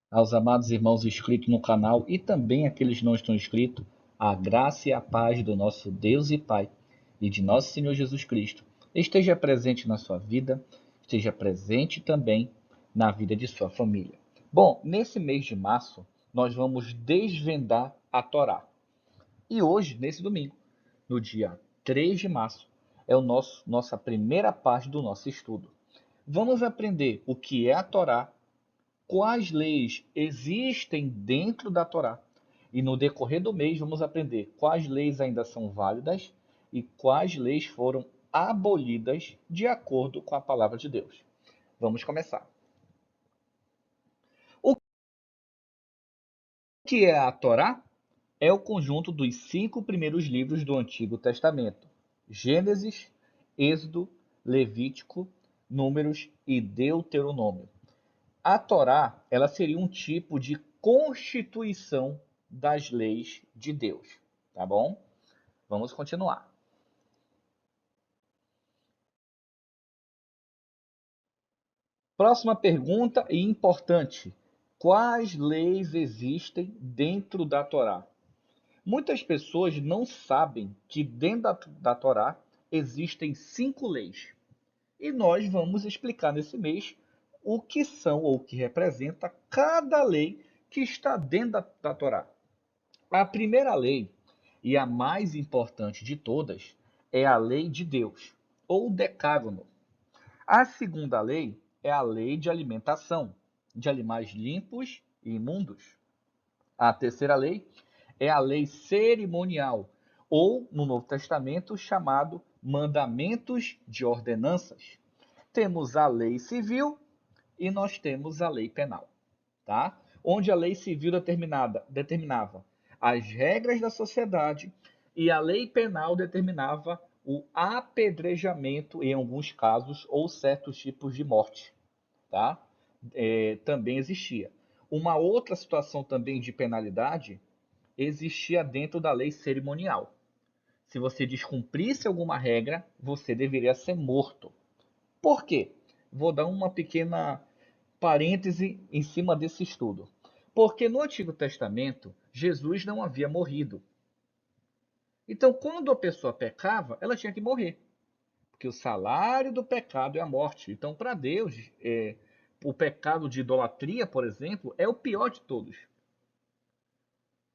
Aos amados irmãos inscritos no canal e também aqueles que não estão inscritos, a graça e a paz do nosso Deus e Pai e de nosso Senhor Jesus Cristo esteja presente na sua vida, esteja presente também na vida de sua família. Bom, nesse mês de março, nós vamos desvendar a Torá. E hoje, nesse domingo, no dia 3 de março, é nossa primeira parte do nosso estudo. Vamos aprender o que é a Torá, quais leis existem dentro da Torá. E no decorrer do mês vamos aprender quais leis ainda são válidas e quais leis foram abolidas de acordo com a palavra de Deus. Vamos começar. O que é a Torá? É o conjunto dos 5 primeiros livros do Antigo Testamento: Gênesis, Êxodo, Levítico, Números e Deuteronômio. A Torá, ela seria um tipo de constituição das leis de Deus, tá bom? Vamos continuar. Próxima pergunta e importante: quais leis existem dentro da Torá? Muitas pessoas não sabem que dentro da Torá existem 5 leis. E nós vamos explicar nesse mês o que são ou o que representa cada lei que está dentro da Torá. A primeira lei, e a mais importante de todas, é a lei de Deus, ou Decágono. A segunda lei é a lei de alimentação, de animais limpos e imundos. A terceira lei é a lei cerimonial, ou, no Novo Testamento, chamado mandamentos de ordenanças. Temos a lei civil e nós temos a lei penal, tá? Onde a lei civil determinava as regras da sociedade e a lei penal determinava o apedrejamento em alguns casos ou certos tipos de morte, tá? Também existia. Uma outra situação também de penalidade existia dentro da lei cerimonial. Se você descumprisse alguma regra, você deveria ser morto. Por quê? Vou dar uma pequena parêntese em cima desse estudo. Porque no Antigo Testamento, Jesus não havia morrido. Então, quando a pessoa pecava, ela tinha que morrer. Porque o salário do pecado é a morte. Então, para Deus, o pecado de idolatria, por exemplo, é o pior de todos.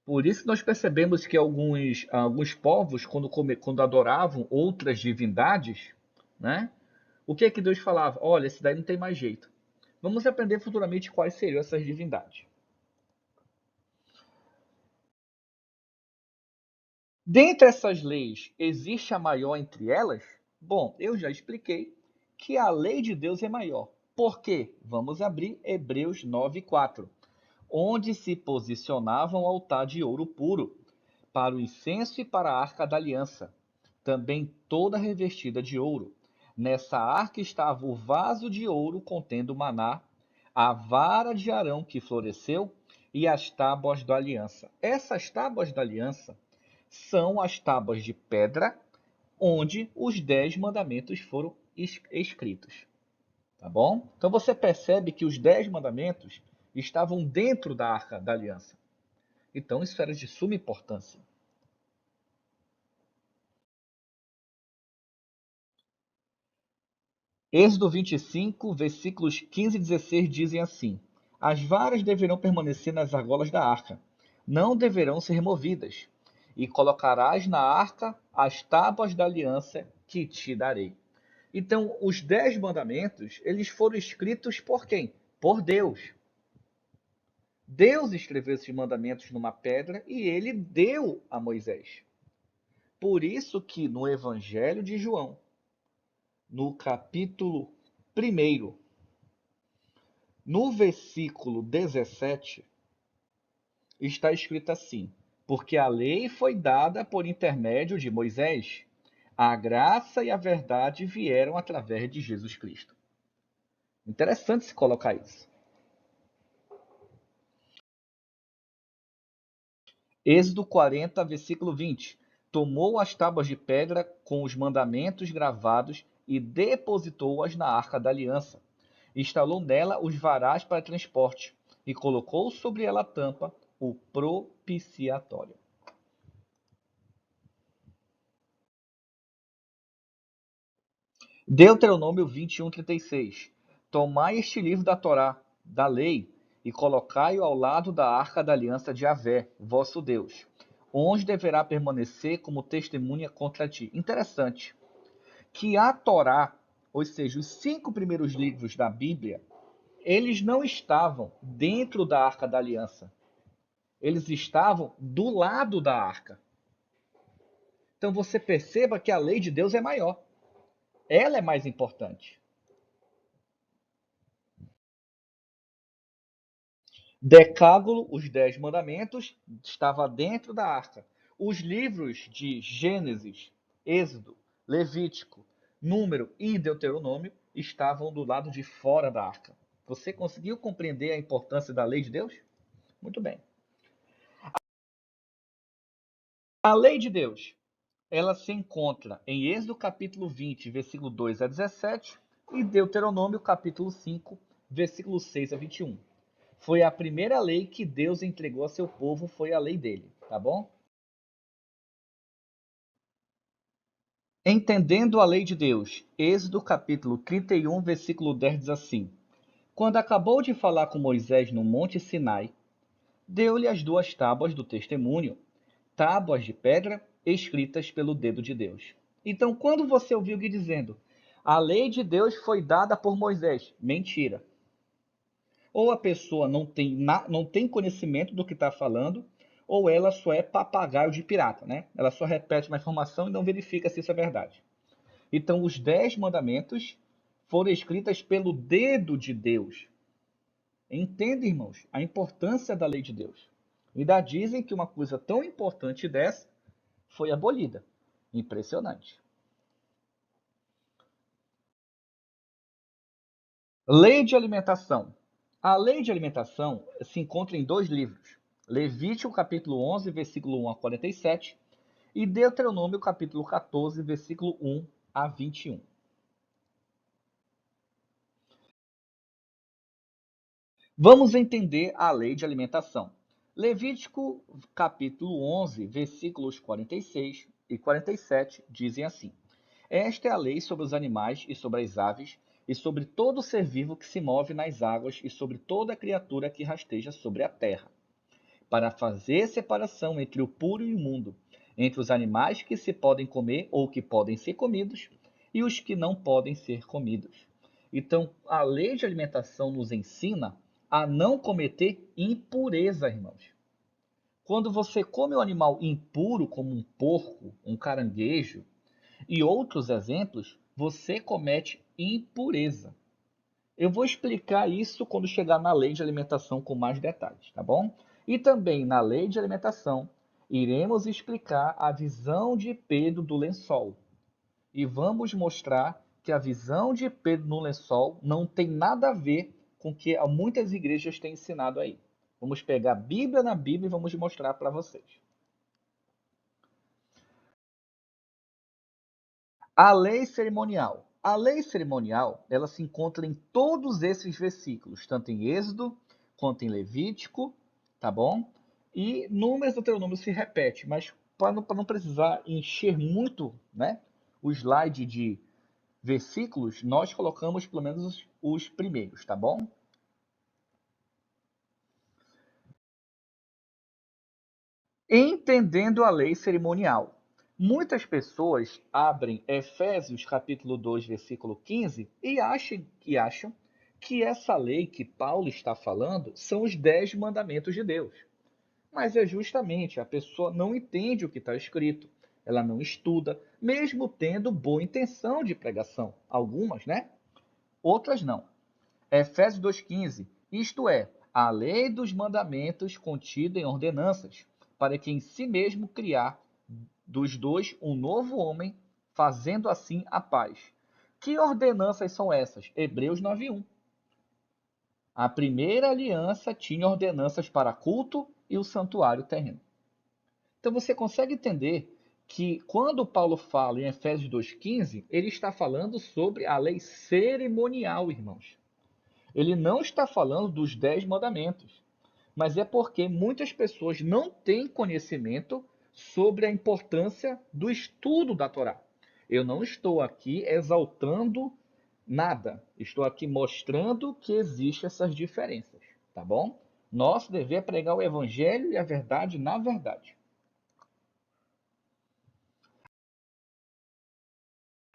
Por isso nós percebemos que alguns povos, quando adoravam outras divindades, né? O que é que Deus falava? Olha, esse daí não tem mais jeito. Vamos aprender futuramente quais seriam essas divindades. Dentre essas leis, existe a maior entre elas? Bom, eu já expliquei que a lei de Deus é maior. Por quê? Vamos abrir Hebreus 9:4, onde se posicionava um altar de ouro puro, para o incenso e para a arca da aliança, também toda revestida de ouro. Nessa arca estava o vaso de ouro contendo maná, a vara de Arão que floresceu e as tábuas da aliança. Essas tábuas da aliança são as tábuas de pedra onde os 10 mandamentos foram escritos. Tá bom? Então você percebe que os 10 mandamentos estavam dentro da arca da aliança. Então isso era de suma importância. Êxodo 25, versículos 15 e 16 dizem assim: As varas deverão permanecer nas argolas da arca, não deverão ser removidas, e colocarás na arca as tábuas da aliança que te darei. Então, os 10 mandamentos, eles foram escritos por quem? Por Deus. Deus escreveu esses mandamentos numa pedra e ele deu a Moisés. Por isso que no Evangelho de João, no capítulo 1, no versículo 17, está escrito assim: Porque a lei foi dada por intermédio de Moisés, a graça e a verdade vieram através de Jesus Cristo. Interessante se colocar isso. Êxodo 40, versículo 20. Tomou as tábuas de pedra com os mandamentos gravados e depositou-as na arca da aliança. Instalou nela os varais para transporte, e colocou sobre ela a tampa, o propiciatório. Deuteronômio 21:36. Tomai este livro da Torá, da lei, e colocai-o ao lado da arca da aliança de Yahvé, vosso Deus, onde deverá permanecer como testemunha contra ti. Interessante que a Torá, ou seja, os 5 primeiros livros da Bíblia, eles não estavam dentro da arca da aliança. Eles estavam do lado da arca. Então você perceba que a lei de Deus é maior. Ela é mais importante. Decálogo, os 10 mandamentos, estava dentro da arca. Os livros de Gênesis, Êxodo, Levítico, Número e Deuteronômio estavam do lado de fora da arca. Você conseguiu compreender a importância da lei de Deus? Muito bem. A lei de Deus, ela se encontra em Êxodo capítulo 20, versículo 2 a 17 e Deuteronômio capítulo 5, versículo 6 a 21. Foi a primeira lei que Deus entregou a seu povo, foi a lei dele, tá bom? Entendendo a lei de Deus, Êxodo capítulo 31, versículo 10 diz assim: Quando acabou de falar com Moisés no monte Sinai, deu-lhe as 2 tábuas do testemunho, tábuas de pedra escritas pelo dedo de Deus. Então, quando você ouviu alguém dizendo, a lei de Deus foi dada por Moisés, mentira. Ou a pessoa não tem conhecimento do que está falando, ou ela só é papagaio de pirata, né? Ela só repete uma informação e não verifica se isso é verdade. Então, os 10 mandamentos foram escritos pelo dedo de Deus. Entende, irmãos, a importância da lei de Deus. Ainda dizem que uma coisa tão importante dessa foi abolida. Impressionante. Lei de alimentação. A lei de alimentação se encontra em 2 livros. Levítico capítulo 11, versículo 1 a 47 e Deuteronômio capítulo 14, versículo 1 a 21. Vamos entender a lei de alimentação. Levítico capítulo 11, versículos 46 e 47 dizem assim: Esta é a lei sobre os animais e sobre as aves, e sobre todo ser vivo que se move nas águas, e sobre toda criatura que rasteja sobre a terra, para fazer separação entre o puro e o imundo, entre os animais que se podem comer ou que podem ser comidos, e os que não podem ser comidos. Então, a lei de alimentação nos ensina a não cometer impureza, irmãos. Quando você come um animal impuro, como um porco, um caranguejo e outros exemplos, você comete impureza. Eu vou explicar isso quando chegar na lei de alimentação com mais detalhes, tá bom? E também na lei de alimentação, iremos explicar a visão de Pedro do lençol. E vamos mostrar que a visão de Pedro no lençol não tem nada a ver com o que muitas igrejas têm ensinado aí. Vamos pegar a Bíblia na Bíblia e vamos mostrar para vocês. A lei cerimonial. A lei cerimonial, ela se encontra em todos esses versículos, tanto em Êxodo quanto em Levítico, tá bom? E Números e Deuteronômio se repete, mas para não precisar encher muito, né, o slide de versículos, nós colocamos pelo menos os primeiros, tá bom? Entendendo a lei cerimonial. Muitas pessoas abrem Efésios capítulo 2, versículo 15 e acham que essa lei que Paulo está falando são os 10 mandamentos de Deus. Mas é justamente a pessoa não entende o que está escrito, ela não estuda, mesmo tendo boa intenção de pregação. Algumas, né? Outras não. Efésios 2,15. Isto é, a lei dos mandamentos contida em ordenanças, para que em si mesmo criar dos dois um novo homem, fazendo assim a paz. Que ordenanças são essas? Hebreus 9,1. A primeira aliança tinha ordenanças para culto e o santuário terreno. Então você consegue entender que quando Paulo fala em Efésios 2,15, ele está falando sobre a lei cerimonial, irmãos. Ele não está falando dos 10 mandamentos, mas é porque muitas pessoas não têm conhecimento sobre a importância do estudo da Torá. Eu não estou aqui exaltando nada, estou aqui mostrando que existem essas diferenças, tá bom? Nosso dever é pregar o evangelho e a verdade na verdade.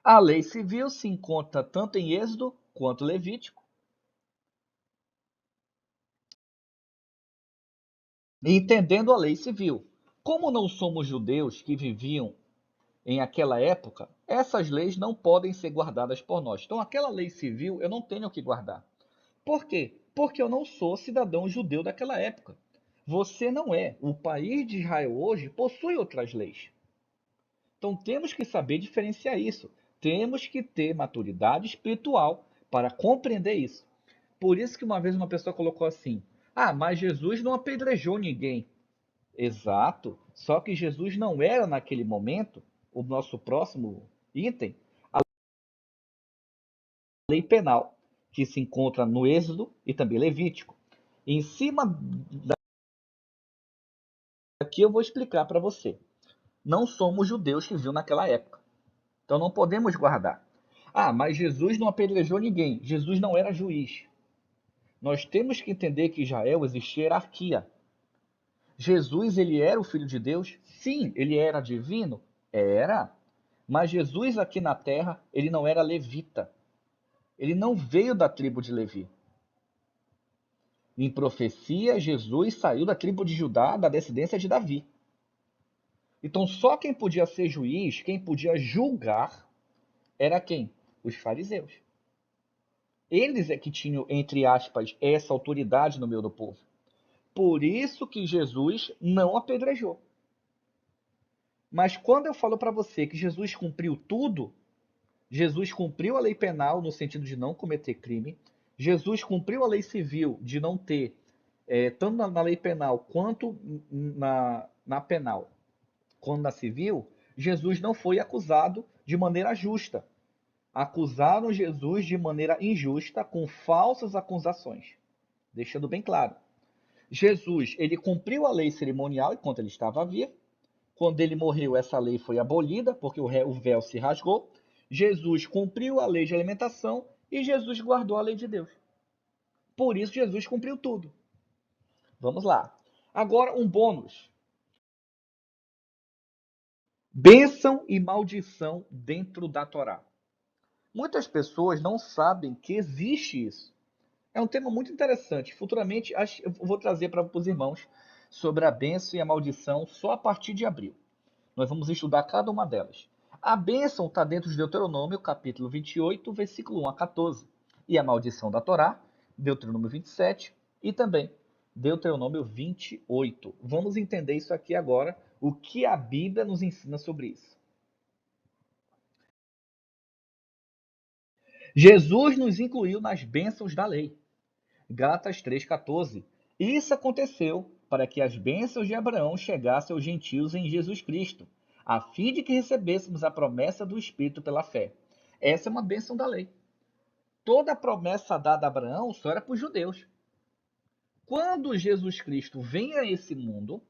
A lei civil se encontra tanto em Êxodo quanto Levítico. Entendendo a lei civil. Como não somos judeus que viviam em aquela época, essas leis não podem ser guardadas por nós. Então, aquela lei civil eu não tenho que guardar. Por quê? Porque eu não sou cidadão judeu daquela época. Você não é. O país de Israel hoje possui outras leis. Então, temos que saber diferenciar isso. Temos que ter maturidade espiritual para compreender isso. Por isso que uma vez uma pessoa colocou assim: ah, mas Jesus não apedrejou ninguém. Exato. Só que Jesus não era naquele momento, o nosso próximo item, a lei penal, que se encontra no Êxodo e também Levítico. Em cima daqui eu vou explicar para você. Não somos judeus que viviam naquela época. Então não podemos guardar. Ah, mas Jesus não apedrejou ninguém. Jesus não era juiz. Nós temos que entender que em Israel existia hierarquia. Jesus, ele era o filho de Deus? Sim. Ele era divino? Era. Mas Jesus aqui na terra, ele não era levita. Ele não veio da tribo de Levi. Em profecia, Jesus saiu da tribo de Judá, da descendência de Davi. Então, só quem podia ser juiz, quem podia julgar, era quem? Os fariseus. Eles é que tinham, entre aspas, essa autoridade no meio do povo. Por isso que Jesus não apedrejou. Mas quando eu falo para você que Jesus cumpriu tudo, Jesus cumpriu a lei penal no sentido de não cometer crime, Jesus cumpriu a lei civil de não ter, tanto na lei penal quanto na penal, quanto na civil, Jesus não foi acusado de maneira justa. Acusaram Jesus de maneira injusta, com falsas acusações. Deixando bem claro. Jesus, ele cumpriu a lei cerimonial enquanto ele estava vivo. Quando ele morreu, essa lei foi abolida, porque o véu se rasgou. Jesus cumpriu a lei de alimentação e Jesus guardou a lei de Deus. Por isso, Jesus cumpriu tudo. Vamos lá. Agora, um bônus. Bênção e maldição dentro da Torá. Muitas pessoas não sabem que existe isso. É um tema muito interessante. Futuramente, eu vou trazer para os irmãos sobre a bênção e a maldição só a partir de abril. Nós vamos estudar cada uma delas. A bênção está dentro de Deuteronômio, capítulo 28, versículo 1 a 14. E a maldição da Torá, Deuteronômio 27 e também Deuteronômio 28. Vamos entender isso aqui agora, o que a Bíblia nos ensina sobre isso. Jesus nos incluiu nas bênçãos da lei. Gálatas 3,14. Isso aconteceu para que as bênçãos de Abraão chegassem aos gentios em Jesus Cristo, a fim de que recebêssemos a promessa do Espírito pela fé. Essa é uma bênção da lei. Toda a promessa dada a Abraão só era para os judeus. Quando Jesus Cristo vem a esse mundo,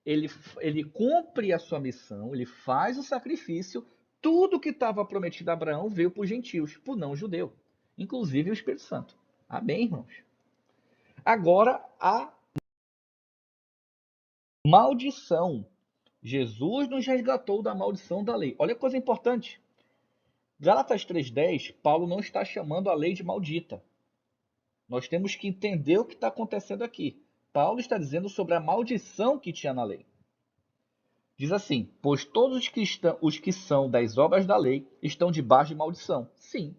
ele cumpre a sua missão, ele faz o sacrifício, tudo que estava prometido a Abraão veio para os gentios, para o não judeu, inclusive o Espírito Santo. Amém, irmãos? Agora, a maldição. Jesus nos resgatou da maldição da lei. Olha que coisa importante. Gálatas 3,10, Paulo não está chamando a lei de maldita. Nós temos que entender o que está acontecendo aqui. Paulo está dizendo sobre a maldição que tinha na lei. Diz assim: pois todos os que são das obras da lei estão debaixo de maldição. Sim.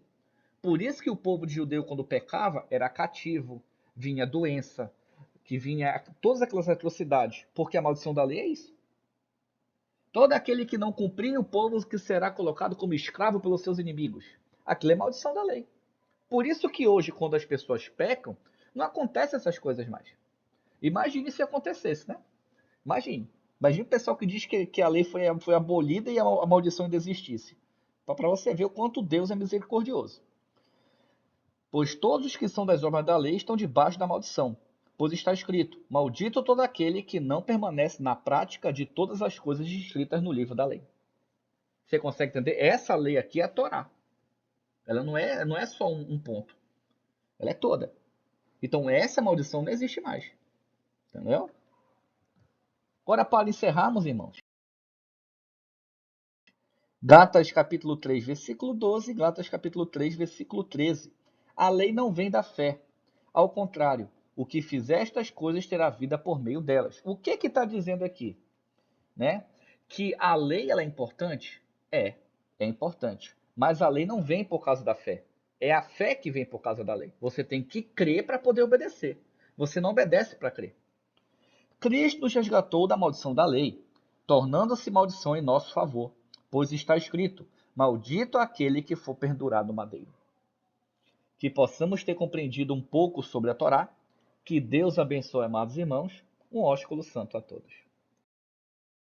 Por isso que o povo de judeu, quando pecava, era cativo, vinha doença, que vinha todas aquelas atrocidades. Porque a maldição da lei é isso. Todo aquele que não cumprir o povo que será colocado como escravo pelos seus inimigos. Aquilo é maldição da lei. Por isso que hoje, quando as pessoas pecam, não acontecem essas coisas mais. Imagine se acontecesse, né? Imagine. Imagine o pessoal que diz que a lei foi abolida e a maldição ainda existisse. Para você ver o quanto Deus é misericordioso. Pois todos os que são das obras da lei estão debaixo da maldição. Pois está escrito: maldito todo aquele que não permanece na prática de todas as coisas escritas no livro da lei. Você consegue entender? Essa lei aqui é a Torá. Ela não é só um ponto. Ela é toda. Então essa maldição não existe mais. Entendeu? Agora, para encerrarmos, irmãos, Gálatas capítulo 3, versículo 12, Gálatas capítulo 3, versículo 13. A lei não vem da fé. Ao contrário, o que fizer estas coisas terá vida por meio delas. O que está dizendo aqui? Né? Que a lei ela é importante? É importante. Mas a lei não vem por causa da fé. É a fé que vem por causa da lei. Você tem que crer para poder obedecer. Você não obedece para crer. Cristo nos resgatou da maldição da lei, tornando-se maldição em nosso favor, pois está escrito: maldito aquele que for pendurado no madeiro. Que possamos ter compreendido um pouco sobre a Torá. Que Deus abençoe, amados irmãos. Um ósculo santo a todos.